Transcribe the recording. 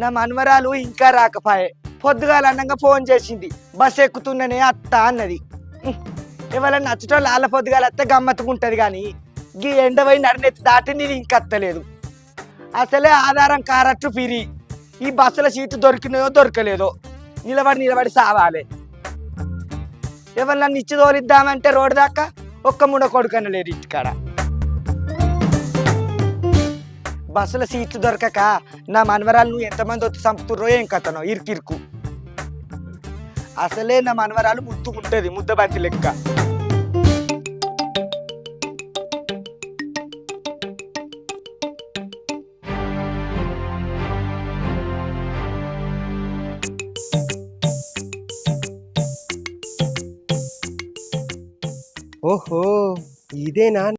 నా మనవరాలు ఇంకా రాకపాయే. పొద్దుగాల అన్నంగా ఫోన్ చేసింది, బస్ ఎక్కుతున్ననే అత్త అన్నది. ఎవరైనా నచ్చటోళ్ళు వాళ్ళ పొద్దుగాల అత్తే గమ్మత్తుకుంటది కానీ గీ ఎండవై నడినెత్తి దాటి నేను ఇంకత్తలేదు. అసలే ఆధారం కారట్టు పిరి. ఈ బస్సుల సీటు దొరికినాయో దొరకలేదో నిలబడి నిలబడి సావాలి. ఎవరు ఇచ్చి తోలిద్దామంటే రోడ్డు దాకా ఒక్క ముడ కొడుకన లేరు ఇంటికాడ. బస్సుల సీట్లు దొరకక నా మనవరాలు నువ్వు ఎంతమంది వచ్చి చంపుతుర్రో ఏం కథనో ఇరుకిరుకు. అసలే నా మనవరాలు ముద్దుకుంటది, ముద్దబంతి లెక్క. ఓహో, ఇదేనా